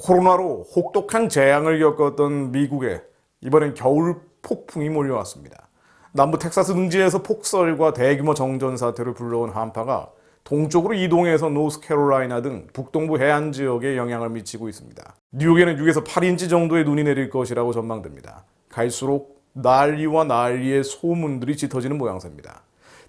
코로나로 혹독한 재앙을 겪었던 미국에 이번엔 겨울 폭풍이 몰려왔습니다. 남부 텍사스 등지에서 폭설과 대규모 정전 사태를 불러온 한파가 동쪽으로 이동해서 노스캐롤라이나 등 북동부 해안 지역에 영향을 미치고 있습니다. 뉴욕에는 6에서 8인치 정도의 눈이 내릴 것이라고 전망됩니다. 갈수록 난리와 난리의 소문들이 짙어지는 모양새입니다.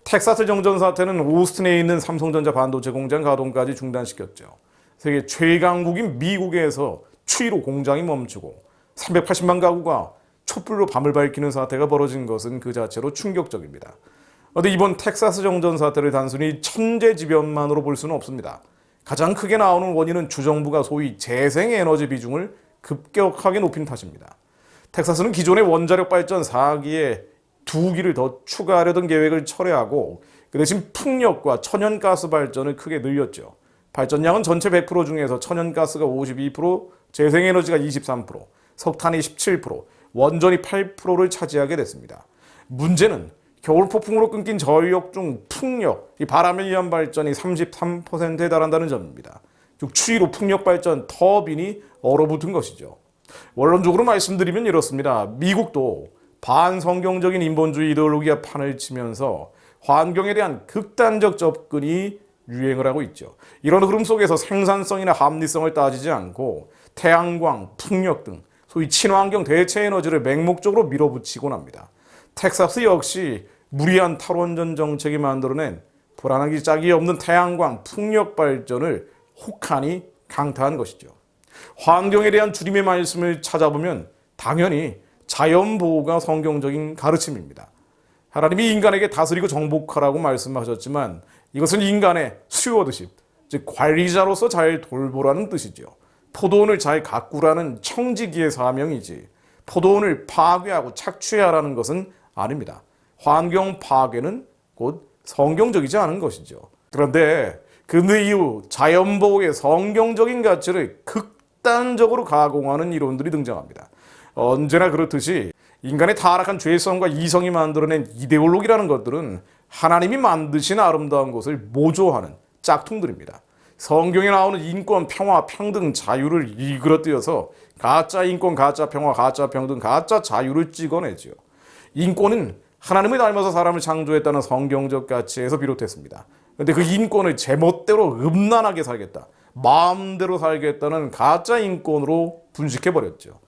텍사스 정전 사태는 오스틴에 있는 삼성전자 반도체 공장 가동까지 중단시켰죠. 세계 최강국인 미국에서 추위로 공장이 멈추고 380만 가구가 촛불로 밤을 밝히는 사태가 벌어진 것은 그 자체로 충격적입니다. 그런데 이번 텍사스 정전 사태를 단순히 천재지변만으로 볼 수는 없습니다. 가장 크게 나오는 원인은 주정부가 소위 재생에너지 비중을 급격하게 높인 탓입니다. 텍사스는 기존의 원자력 발전 4기에 2기를 더 추가하려던 계획을 철회하고 그 대신 풍력과 천연가스 발전을 크게 늘렸죠. 발전량은 전체 100% 중에서 천연가스가 52%, 재생에너지가 23%, 석탄이 17%, 원전이 8%를 차지하게 됐습니다. 문제는 겨울 폭풍으로 끊긴 전력 중 풍력, 이 바람에 의한 발전이 33%에 달한다는 점입니다. 즉 추위로 풍력 발전 터빈이 얼어붙은 것이죠. 원론적으로 말씀드리면 이렇습니다. 미국도 반성경적인 인본주의 이데올로기가 판을 치면서 환경에 대한 극단적 접근이 유행을 하고 있죠. 이런 흐름 속에서 생산성이나 합리성을 따지지 않고 태양광, 풍력 등 소위 친환경 대체 에너지를 맹목적으로 밀어붙이곤 합니다. 텍사스 역시 무리한 탈원전 정책이 만들어낸 불안하기 짝이 없는 태양광, 풍력 발전을 혹하니 강타한 것이죠. 환경에 대한 주님의 말씀을 찾아보면 당연히 자연보호가 성경적인 가르침입니다. 하나님이 인간에게 다스리고 정복하라고 말씀하셨지만 이것은 인간의 스튜어드십, 즉 관리자로서 잘 돌보라는 뜻이죠. 포도원을 잘 가꾸라는 청지기의 사명이지 포도원을 파괴하고 착취하라는 것은 아닙니다. 환경 파괴는 곧 성경적이지 않은 것이죠. 그런데 그 이후 자연보호의 성경적인 가치를 극단적으로 가공하는 이론들이 등장합니다. 언제나 그렇듯이 인간의 타락한 죄성과 이성이 만들어낸 이데올로기라는 것들은 하나님이 만드신 아름다운 것을 모조하는 짝퉁들입니다. 성경에 나오는 인권, 평화, 평등, 자유를 일그러뜨려서 가짜 인권, 가짜 평화, 가짜 평등, 가짜 자유를 찍어내죠. 인권은 하나님을 닮아서 사람을 창조했다는 성경적 가치에서 비롯했습니다. 그런데 그 인권을 제멋대로 음란하게 살겠다, 마음대로 살겠다는 가짜 인권으로 분식해버렸죠.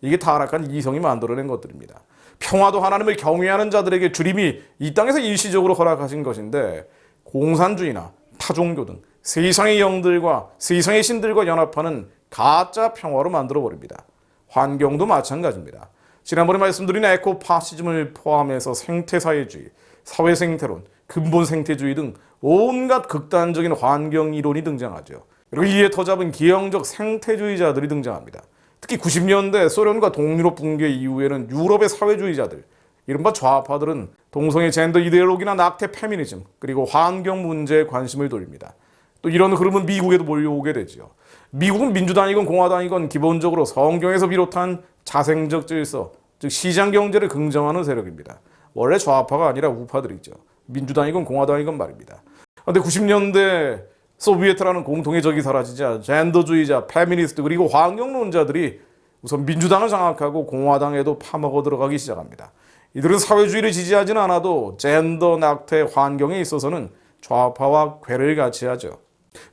이게 타락한 이성이 만들어낸 것들입니다. 평화도 하나님을 경외하는 자들에게 주님이 이 땅에서 일시적으로 허락하신 것인데 공산주의나 타종교 등 세상의 영들과 세상의 신들과 연합하는 가짜 평화로 만들어버립니다. 환경도 마찬가지입니다. 지난번에 말씀드린 에코파시즘을 포함해서 생태사회주의, 사회생태론, 근본생태주의 등 온갖 극단적인 환경 이론이 등장하죠. 그리고 이에 터잡은 기형적 생태주의자들이 등장합니다. 특히 90년대 소련과 동유럽 붕괴 이후에는 유럽의 사회주의자들, 이른바 좌파들은 동성애 젠더 이데올로기나 낙태 페미니즘, 그리고 환경 문제에 관심을 돌립니다. 또 이런 흐름은 미국에도 몰려오게 되죠. 미국은 민주당이건 공화당이건 기본적으로 성경에서 비롯한 자생적 질서, 즉 시장경제를 긍정하는 세력입니다. 원래 좌파가 아니라 우파들이죠. 민주당이건 공화당이건 말입니다. 그런데 90년대 소비에트라는 공통의 적이 사라지자 젠더주의자, 페미니스트 그리고 환경론자들이 우선 민주당을 장악하고 공화당에도 파먹어 들어가기 시작합니다. 이들은 사회주의를 지지하지는 않아도 젠더, 낙태, 환경에 있어서는 좌파와 궤를 같이 하죠.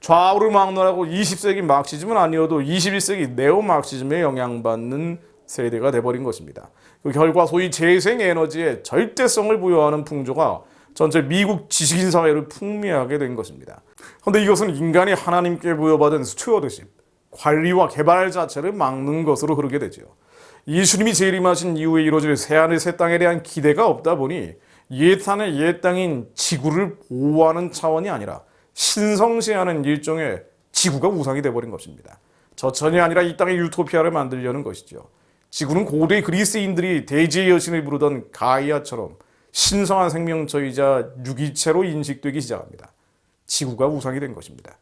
좌우를 막론하고 20세기 마크시즘은 아니어도 21세기 네오마크시즘에 영향받는 세대가 돼버린 것입니다. 그 결과 소위 재생에너지에 절대성을 부여하는 풍조가 전체 미국 지식인 사회를 풍미하게 된 것입니다. 그런데 이것은 인간이 하나님께 부여받은 스튜어드십, 관리와 개발 자체를 막는 것으로 흐르게 되죠. 예수님이 재림하신 이후에 이루어질 새하늘 새 땅에 대한 기대가 없다 보니 옛하늘 옛 땅인 지구를 보호하는 차원이 아니라 신성시하는 일종의 지구가 우상이 돼버린 것입니다. 저천이 아니라 이 땅의 유토피아를 만들려는 것이죠. 지구는 고대 그리스인들이 대지의 여신을 부르던 가이아처럼 신성한 생명체이자 유기체로 인식되기 시작합니다. 지구가 우상이 된 것입니다.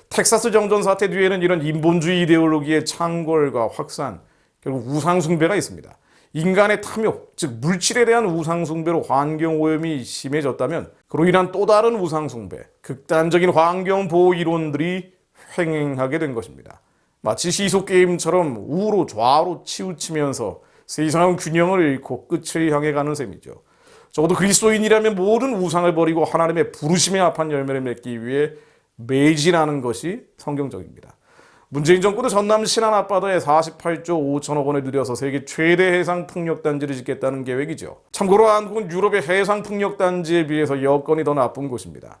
텍사스 정전 사태 뒤에는 이런 인본주의 이데올로기의 창궐과 확산, 결국 우상 숭배가 있습니다. 인간의 탐욕, 즉 물질에 대한 우상 숭배로 환경 오염이 심해졌다면 그로 인한 또 다른 우상 숭배, 극단적인 환경 보호 이론들이 횡행하게 된 것입니다. 마치 시소 게임처럼 우로 좌로 치우치면서 세상은 균형을 잃고 끝을 향해 가는 셈이죠. 적어도 그리스도인이라면 모든 우상을 버리고 하나님의 부르심에 합한 열매를 맺기 위해 매진하는 것이 성경적입니다. 문재인 정권은 전남 신안 앞바다에 48조 5천억 원을 들여서 세계 최대 해상 풍력단지를 짓겠다는 계획이죠. 참고로 한국은 유럽의 해상 풍력단지에 비해서 여건이 더 나쁜 곳입니다.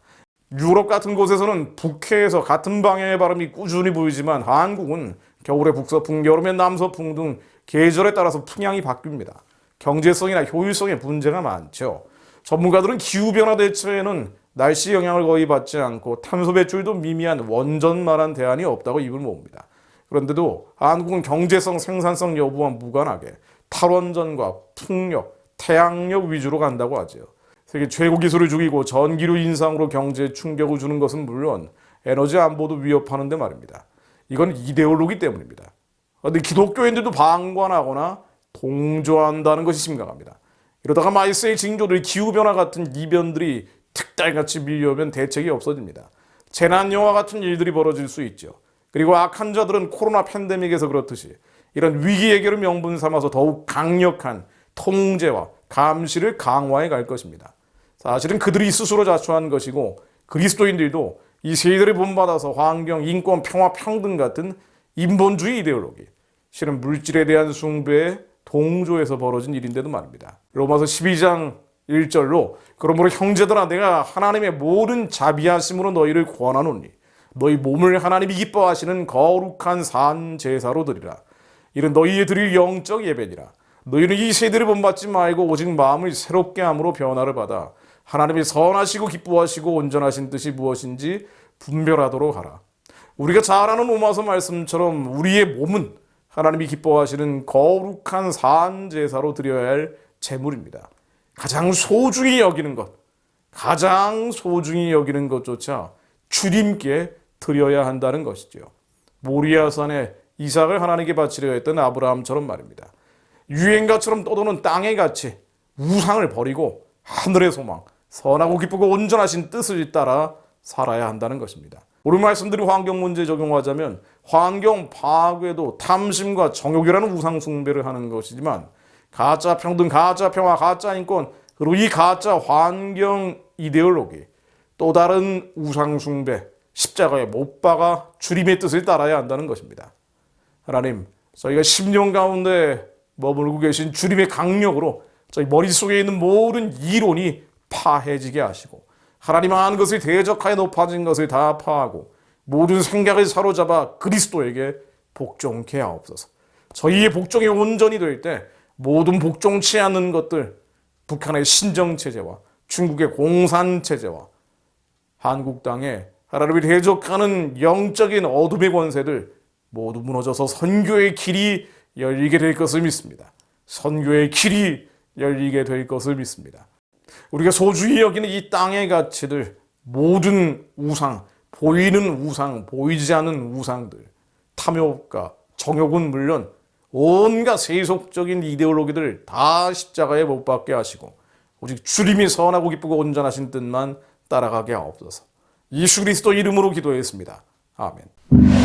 유럽 같은 곳에서는 북해에서 같은 방향의 바람이 꾸준히 불지만 한국은 겨울에 북서풍, 여름에 남서풍 등 계절에 따라서 풍향이 바뀝니다. 경제성이나 효율성에 문제가 많죠. 전문가들은 기후변화 대처에는 날씨 영향을 거의 받지 않고 탄소 배출도 미미한 원전만한 대안이 없다고 입을 모읍니다. 그런데도 한국은 경제성, 생산성 여부와 무관하게 탈원전과 풍력, 태양력 위주로 간다고 하죠. 세계 최고 기술을 죽이고 전기료 인상으로 경제에 충격을 주는 것은 물론 에너지 안보도 위협하는데 말입니다. 이건 이데올로기 때문입니다. 그런데 기독교인들도 방관하거나 동조한다는 것이 심각합니다. 이러다가 마이스의 징조들, 기후변화 같은 이변들이 특달같이 밀려오면 대책이 없어집니다. 재난영화 같은 일들이 벌어질 수 있죠. 그리고 악한 자들은 코로나 팬데믹에서 그렇듯이 이런 위기 해결을 명분 삼아서 더욱 강력한 통제와 감시를 강화해 갈 것입니다. 사실은 그들이 스스로 자초한 것이고 그리스도인들도 이 세대를 본받아서 환경, 인권, 평화, 평등 같은 인본주의 이데올로기, 실은 물질에 대한 숭배에 동조해서 벌어진 일인데도 말입니다. 로마서 12장 1절로 그러므로 형제들아 내가 하나님의 모든 자비하심으로 너희를 권하노니 너희 몸을 하나님이 기뻐하시는 거룩한 산 제사로 드리라. 이는 너희의 드릴 영적 예배니라. 너희는 이 세대를 본받지 말고 오직 마음을 새롭게 함으로 변화를 받아 하나님이 선하시고 기뻐하시고 온전하신 뜻이 무엇인지 분별하도록 하라. 우리가 잘 아는 로마서 말씀처럼 우리의 몸은 하나님이 기뻐하시는 거룩한 산 제사로 드려야 할 제물입니다. 가장 소중히 여기는 것, 가장 소중히 여기는 것조차 주님께 드려야 한다는 것이죠. 모리아산에 이삭을 하나님께 바치려 했던 아브라함처럼 말입니다. 유행가처럼 떠도는 땅의 가치, 우상을 버리고 하늘의 소망, 선하고 기쁘고 온전하신 뜻을 따라 살아야 한다는 것입니다. 오늘 말씀드린 환경 문제 적용하자면 환경 파괴도 탐심과 정욕이라는 우상 숭배를 하는 것이지만 가짜 평등, 가짜 평화, 가짜 인권, 그리고 이 가짜 환경 이데올로기, 또 다른 우상 숭배, 십자가에 못 박아 주님의 뜻을 따라야 한다는 것입니다. 하나님, 저희가 10년 가운데 머물고 계신 주님의 강력으로 저희 머릿속에 있는 모든 이론이 파해지게 하시고 하나님 한 것을 대적하여 높아진 것을 다 파하고 모든 생각을 사로잡아 그리스도에게 복종케 하옵소서. 저희의 복종이 온전히 될 때 모든 복종치 않는 것들, 북한의 신정체제와 중국의 공산체제와 한국 땅에 하나님을 대적하는 영적인 어둠의 권세들 모두 무너져서 선교의 길이 열리게 될 것을 믿습니다. 선교의 길이 열리게 될 것을 믿습니다. 우리가 소중히 여기는 이 땅의 가치들, 모든 우상, 보이는 우상, 보이지 않는 우상들, 탐욕과 정욕은 물론 온갖 세속적인 이데올로기들 다 십자가에 못 박게 하시고 오직 주님이 선하고 기쁘고 온전하신 뜻만 따라가게 하옵소서. 예수 그리스도 이름으로 기도했습니다. 아멘.